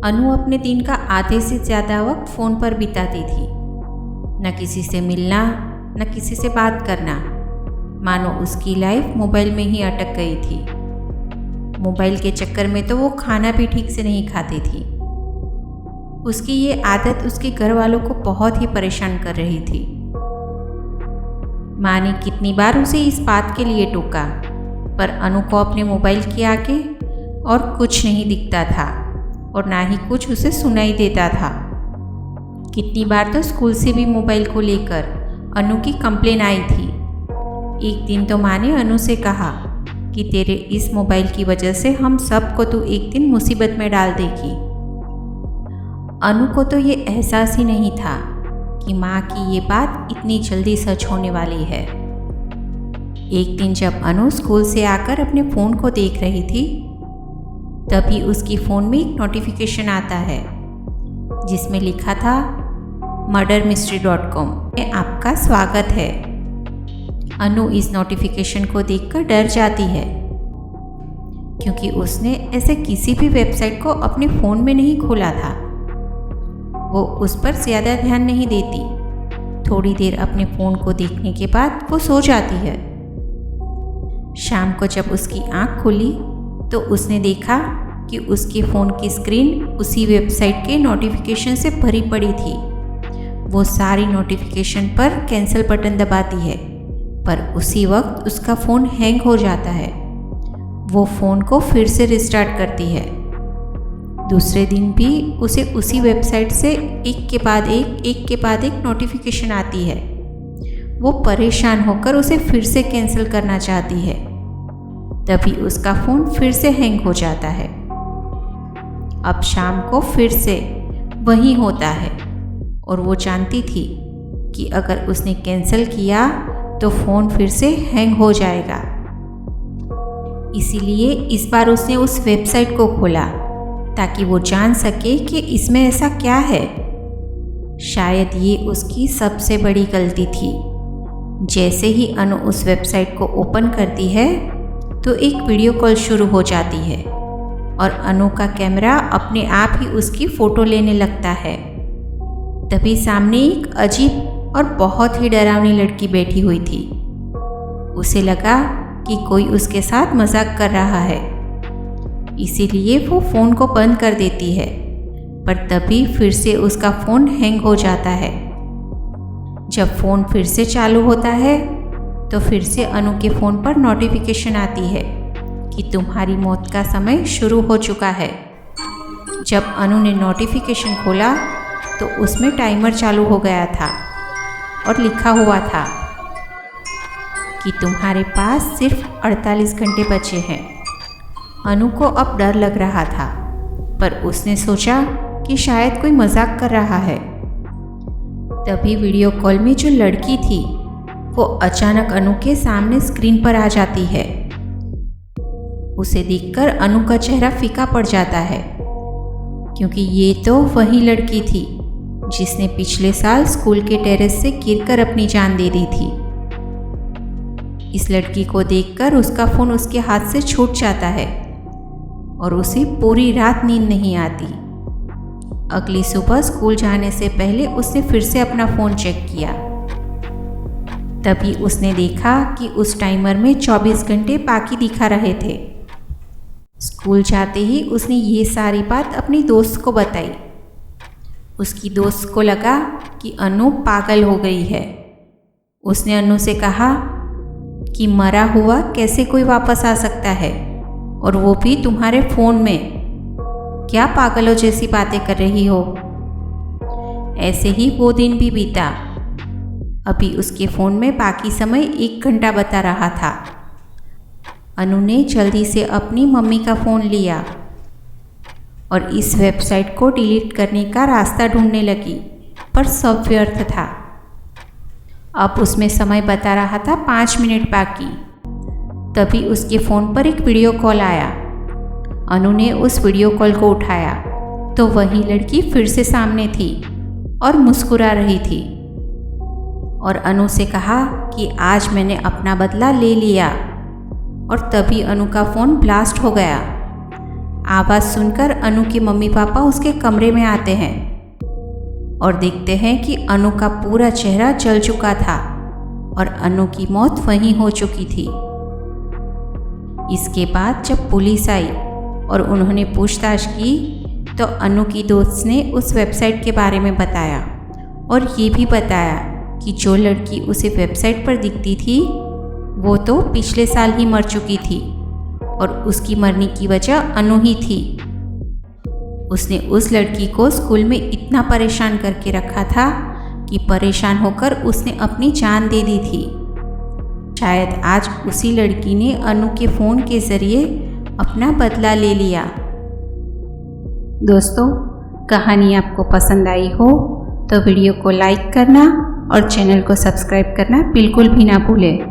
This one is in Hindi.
अनु अपने दिन का आधे से ज़्यादा वक्त फ़ोन पर बिताती थी। न किसी से मिलना, न किसी से बात करना। मानो उसकी लाइफ मोबाइल में ही अटक गई थी। मोबाइल के चक्कर में तो वो खाना भी ठीक से नहीं खाती थी। उसकी ये आदत उसके घर वालों को बहुत ही परेशान कर रही थी। माँ ने कितनी बार उसे इस बात के लिए टोका, पर अनु को अपने मोबाइल के आगे और कुछ नहीं दिखता था और ना ही कुछ उसे सुनाई देता था। कितनी बार तो स्कूल से भी मोबाइल को लेकर अनु की कंप्लेन आई थी। एक दिन तो माँ ने अनु से कहा कि तेरे इस मोबाइल की वजह से हम सबको तू एक दिन मुसीबत में डाल देगी। अनु को तो ये एहसास ही नहीं था कि माँ की ये बात इतनी जल्दी सच होने वाली है। एक दिन जब अनु स्कूल से आकर अपने फ़ोन को देख रही थी, तभी उसकी फ़ोन में एक नोटिफिकेशन आता है जिसमें लिखा था murdermystery.com में आपका स्वागत है। अनु इस नोटिफिकेशन को देखकर डर जाती है, क्योंकि उसने ऐसे किसी भी वेबसाइट को अपने फ़ोन में नहीं खोला था। वो उस पर ज़्यादा ध्यान नहीं देती। थोड़ी देर अपने फ़ोन को देखने के बाद वो सो जाती है। शाम को जब उसकी आँख खुली तो उसने देखा कि उसके फ़ोन की स्क्रीन उसी वेबसाइट के नोटिफिकेशन से भरी पड़ी थी। वो सारी नोटिफिकेशन पर कैंसिल बटन दबाती है, पर उसी वक्त उसका फ़ोन हैंग हो जाता है। वो फ़ोन को फिर से रिस्टार्ट करती है। दूसरे दिन भी उसे उसी वेबसाइट से एक के बाद एक नोटिफिकेशन आती है। वो परेशान होकर उसे फिर से कैंसिल करना चाहती है, तभी उसका फ़ोन फिर से हैंग हो जाता है। अब शाम को फिर से वही होता है और वो जानती थी कि अगर उसने कैंसिल किया तो फ़ोन फिर से हैंग हो जाएगा। इसीलिए इस बार उसने उस वेबसाइट को खोला ताकि वो जान सके कि इसमें ऐसा क्या है। शायद ये उसकी सबसे बड़ी गलती थी। जैसे ही अनु उस वेबसाइट को ओपन करती है तो एक वीडियो कॉल शुरू हो जाती है और अनु का कैमरा अपने आप ही उसकी फ़ोटो लेने लगता है। तभी सामने एक अजीब और बहुत ही डरावनी लड़की बैठी हुई थी। उसे लगा कि कोई उसके साथ मजाक कर रहा है, इसीलिए वो फ़ोन को बंद कर देती है, पर तभी फिर से उसका फ़ोन हैंग हो जाता है। जब फ़ोन फिर से चालू होता है तो फिर से अनु के फ़ोन पर नोटिफिकेशन आती है कि तुम्हारी मौत का समय शुरू हो चुका है। जब अनु ने नोटिफिकेशन खोला तो उसमें टाइमर चालू हो गया था और लिखा हुआ था कि तुम्हारे पास सिर्फ 48 घंटे बचे हैं। अनु को अब डर लग रहा था, पर उसने सोचा कि शायद कोई मजाक कर रहा है। तभी वीडियो कॉल में जो लड़की थी वो अचानक अनु के सामने स्क्रीन पर आ जाती है। उसे देखकर अनु का चेहरा फीका पड़ जाता है, क्योंकि ये तो वही लड़की थी जिसने पिछले साल स्कूल के टेरेस से गिरकर अपनी जान दे दी थी। इस लड़की को देखकर उसका फ़ोन उसके हाथ से छूट जाता है और उसे पूरी रात नींद नहीं आती। अगली सुबह स्कूल जाने से पहले उसने फिर से अपना फ़ोन चेक किया। तभी उसने देखा कि उस टाइमर में 24 घंटे बाकी दिखा रहे थे। स्कूल जाते ही उसने ये सारी बात अपनी दोस्त को बताई। उसकी दोस्त को लगा कि अनु पागल हो गई है। उसने अनु से कहा कि मरा हुआ कैसे कोई वापस आ सकता है, और वो भी तुम्हारे फ़ोन में। क्या पागलों जैसी बातें कर रही हो। ऐसे ही वो दिन भी बीता। अभी उसके फ़ोन में बाकी समय 1 घंटा बता रहा था। अनु ने जल्दी से अपनी मम्मी का फ़ोन लिया और इस वेबसाइट को डिलीट करने का रास्ता ढूंढने लगी, पर सब व्यर्थ था। अब उसमें समय बता रहा था 5 मिनट बाकी। तभी उसके फ़ोन पर एक वीडियो कॉल आया। अनु ने उस वीडियो कॉल को उठाया तो वही लड़की फिर से सामने थी और मुस्कुरा रही थी और अनु से कहा कि आज मैंने अपना बदला ले लिया। और तभी अनु का फ़ोन ब्लास्ट हो गया। आवाज़ सुनकर अनु के मम्मी पापा उसके कमरे में आते हैं और देखते हैं कि अनु का पूरा चेहरा जल चुका था और अनु की मौत वहीं हो चुकी थी। इसके बाद जब पुलिस आई और उन्होंने पूछताछ की तो अनु की दोस्त ने उस वेबसाइट के बारे में बताया और ये भी बताया कि जो लड़की उसे वेबसाइट पर दिखती थी वो तो पिछले साल ही मर चुकी थी और उसकी मरने की वजह अनु ही थी। उसने उस लड़की को स्कूल में इतना परेशान करके रखा था कि परेशान होकर उसने अपनी जान दे दी थी। शायद आज उसी लड़की ने अनु के फ़ोन के ज़रिए अपना बदला ले लिया। दोस्तों, कहानी आपको पसंद आई हो तो वीडियो को लाइक करना और चैनल को सब्सक्राइब करना बिल्कुल भी ना भूलें।